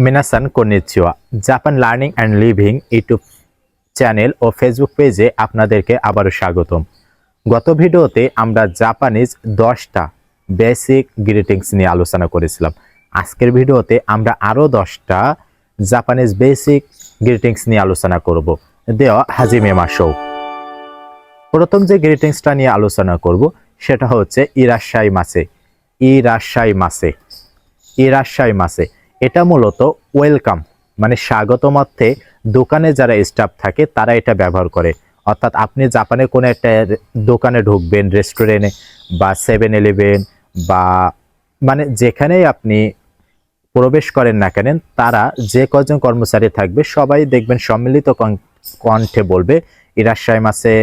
মিনাসান কন্নিচিওয়া। Japan learning and living YouTube channel ও Facebook পেজে আপনাদেরকে আবারও স্বাগতম। গত ভিডিওতে আমরা জাপানিজ 10টা বেসিক গ্রিটিংস নিয়ে আলোচনা করেছিলাম। আজকের ভিডিওতে আমরা আরও 10টা জাপানিজ বেসিক গ্রিটিংস নিয়ে আলোচনা করব। দেওয়া হাজিমে মাসো। প্রথম যে গ্রিটিংসটা নিয়ে আলোচনা করব সেটা হচ্ছে ইরাশ্বাই মাসে। ইরাশ্বাই মাসে, ইরাশ্বাই মাসে। এটা মূলত ওয়েলকাম মানে স্বাগতম অর্থে দোকানে যারা স্টাফ থাকে তারা এটা ব্যবহার করে। অর্থাৎ আপনি জাপানে কোনো একটা দোকানে ঢুকবেন, রেস্টুরেন্টে বা 7-Eleven বা মানে যেখানেই আপনি প্রবেশ করেন না কেন, তারা যে কজন কর্মচারী থাকবে সবাই দেখবেন সম্মিলিত কণ্ঠে বলবে ইরাশ্বাই মাসে,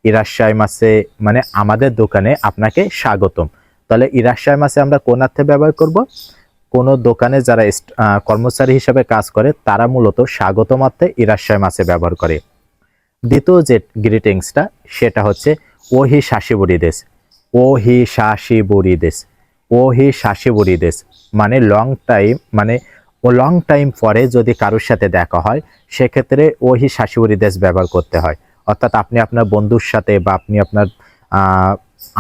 ইরাশ্বাই মাসে, মানে আমাদের দোকানে আপনাকে স্বাগতম। তাহলে ইরাশ্বাই মাসে আমরা কোন অর্থে ব্যবহার করব? কোনো দোকানে যারা কর্মচারী হিসেবে কাজ করে তারা মূলত স্বাগতম অর্থে ইরাশ্বাই মাসে ব্যবহার করে। দ্বিতীয় যে গ্রিটিংসটা সেটা হচ্ছে ওহি শাশিবুরি দেশ। ওহি শাশিবুরি দেশ, ওহি শাশিবুরি দেশ মানে লং টাইম, মানে লং টাইম পরে যদি কারোর সাথে দেখা হয় সেক্ষেত্রে ওহি শাশিবুরি দেশ ব্যবহার করতে হয়। অর্থাৎ আপনি আপনার বন্ধুর সাথে বা আপনি আপনার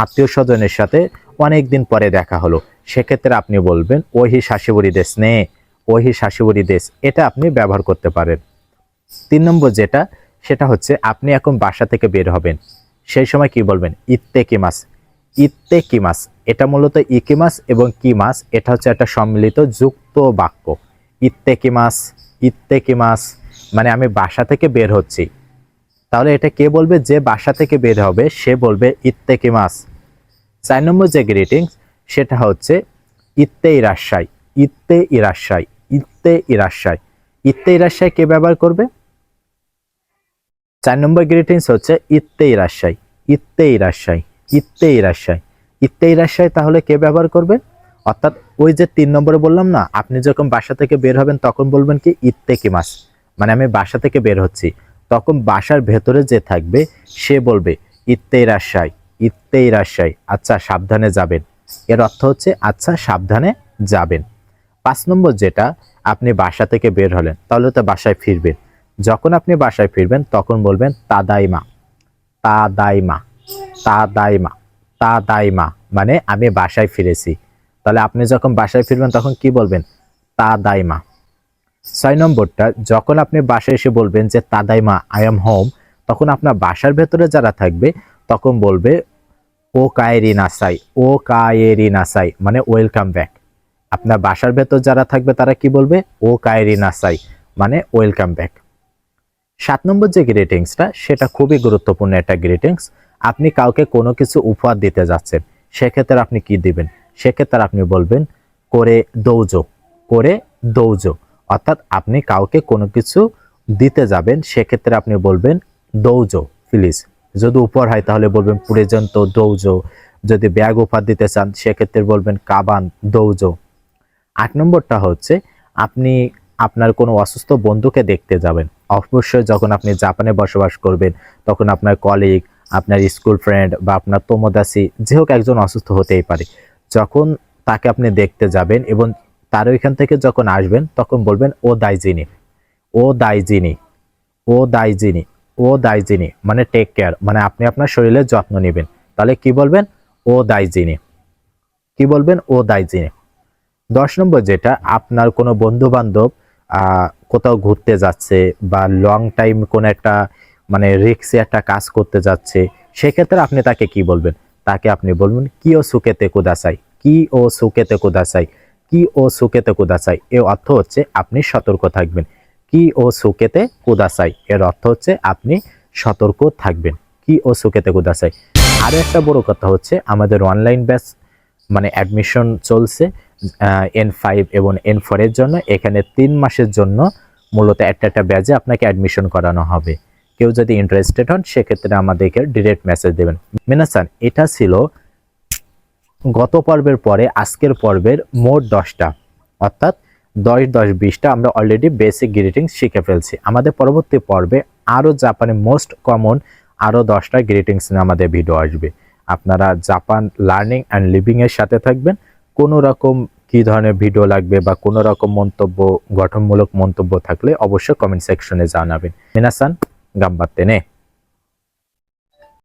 আত্মীয় স্বজনের সাথে অনেক দিন পরে দেখা হলো, সেক্ষেত্রে আপনি বলবেন ওহি শাশিবুরি দেশ নে, ওহি শাশিবুরি দেশ, এটা আপনি ব্যবহার করতে পারেন। 3 নম্বর যেটা সেটা হচ্ছে আপনি এখন বাসা থেকে বের হবেন, সেই সময় কি বলবেন? ইত্তে কিমাস। ইত্তে কিমাস এটা মূলত ইকিমাস এবং কিমাস এটা হচ্ছে একটা সম্মিলিত যুক্ত বাক্য। ইত্তে কিমাস, ইত্তে কিমাস মানে আমি বাসা থেকে বের হচ্ছি। তাহলে এটা কে বলবে? যে বাসা থেকে বের হবে সে বলবে ইত্তে কিমাস। 4 নম্বর যে গ্রিটিংস সেটা হচ্ছে ইত্তে ইরাশ্বাই। ইত্তে ইরাশ্বাই, ইত্তে ইরাশ্বাই। ইত্তে ইরাশ্বাই কে ব্যবহার করবে? 4 নম্বর গ্রিটিংস হচ্ছে ইত্তে ইরাশ্বাই। ইত্তে ইরাশ্বাই, ইত্তে ইরাশ্বাই, ইত্তে ইরাশ্বাই তাহলে কে ব্যবহার করবে? অর্থাৎ ওই যে 3 নম্বরে বললাম না, আপনি যখন বাসা থেকে বের হবেন তখন বলবেন কি ইত্তে কিমাস, মানে আমি বাসা থেকে বের হচ্ছি। তখন বাসার ভেতরে যে থাকবে সে বলবে ইত্তে ইরাশ্বাই, ইত্তে ইরাশ্বাই, আচ্ছা সাবধানে যাবেন। এর অর্থ হচ্ছে আচ্ছা সাবধানে যাবেন। 5 নম্বর যেটা, আপনি বাসা থেকে বের হলেন তাহলে তো বাসায় ফিরবেন। যখন আপনি বাসায় ফিরবেন তখন বলবেন তাদাইমা। তাদাইমা, তাদাইমা, তাদাইমা মানে আমি বাসায় ফিরেছি। তাহলে আপনি যখন বাসায় ফিরবেন তখন কি বলবেন? তাদাইমা। 6 নম্বরটা, যখন আপনি বাসায় এসে বলবেন যে তাদাইমা আই এম হোম, তখন আপনার বাসার ভেতরে যারা থাকবে তখন বলবে ও কায়েরি নাসাই। ও কায়েরি নাসাই মানে ওয়েলকাম ব্যাক। আপনার বাসার ভেতর যারা থাকবে তারা কি বলবে? ও কায়েরি নাসাই মানে ওয়েলকাম ব্যাক। 7 নম্বর যে গ্রিটিংসটা সেটা খুবই গুরুত্বপূর্ণ একটা গ্রিটিংস। আপনি কাউকে কোনো কিছু উপহার দিতে যাচ্ছেন, সেক্ষেত্রে আপনি কি দিবেন? সেক্ষেত্রে আপনি বলবেন করে দৌজো, করে দৌজো। অর্থাৎ আপনি কাউকে কোনো কিছু দিতে যাবেন সেক্ষেত্রে আপনি বলবেন দৌজো প্লিজ। যদি উপহার হয় তাহলে বলবেন প্রেজেন্টো দৌজো। যদি ব্যাগ উপহার দিতে চান সেক্ষেত্রে বলবেন কাবান দৌজো। 8 নম্বরটা হচ্ছে আপনি আপনার কোনো অসুস্থ বন্ধুকে দেখতে যাবেন। অবশ্যই যখন আপনি জাপানে বসবাস করবেন তখন আপনার কলিগ, আপনার স্কুল ফ্রেন্ড বা আপনার তোমোদাসি যে হোক একজন অসুস্থ হতেই পারে। যখন তাকে আপনি দেখতে যাবেন এবং তার ওইখান থেকে যখন আসবেন তখন বলবেন ও দাইজিনি, ও দাইজিনি, ও দাইজিনি, ও দাইজিনি মানে টেক কেয়ার, মানে আপনি আপনার শরীরের যত্ন নেবেন। তাহলে কি বলবেন? ও দাইজিনি। কি বলবেন? ও দাইজিনি। 10 নম্বর যেটা, আপনার কোনো বন্ধু বান্ধব কোথাও ঘুরতে যাচ্ছে বা লং টাইম কোনো একটা মানে রিস্কি একটা কাজ করতে যাচ্ছে, সেক্ষেত্রে আপনি তাকে কি বলবেন? তাকে আপনি বলবেন কি ও সুকেতে কুদাসাই, কি ও সুকেতে কুদাসাই, কি ও সুকেতে কুদাসাই। এর অর্থ হচ্ছে আপনি সতর্ক থাকবেন। কি ও সুকেতে কুদাসাই এর অর্থ হচ্ছে আপনি সতর্ক থাকবেন। কি ও সুকেতে কুদাসাই। আরো একটা বড় কথা হচ্ছে আমাদের অনলাইন ব্যাচ মানে অ্যাডমিশন চলছে N5 এবং N4 এর জন্য। এখানে 3 মাসের জন্য মূলত একটা ব্যাচে আপনাকে অ্যাডমিশন করানো হবে। কেউ যদি ইন্টারেস্টেড হন সেক্ষেত্রে আমাদেরকে ডিরেক্ট মেসেজ দেবেন। মিনাসান, এটা ছিল গত পর্বের পরে আজকের পর্বের মোট 10টা, অর্থাৎ 10-10-20টা আমরা অলরেডি বেসিক গ্রিটিংস শিখে ফেলছি। আমাদের পরবর্তী পর্বে আরও জাপানে মোস্ট কমন আরও 10টা গ্রিটিংস নিয়ে আমাদের ভিডিও আসবে। আপনারা জাপান লার্নিং অ্যান্ড লিভিং এর সাথে থাকবেন। কোনো রকম কি ধরনের ভিডিও লাগবে বা কোনো রকম মন্তব্য, গঠনমূলক মন্তব্য থাকলে অবশ্যই কমেন্ট সেকশনে জানাবেন। মিনাসান গাম্বাত্তে নে।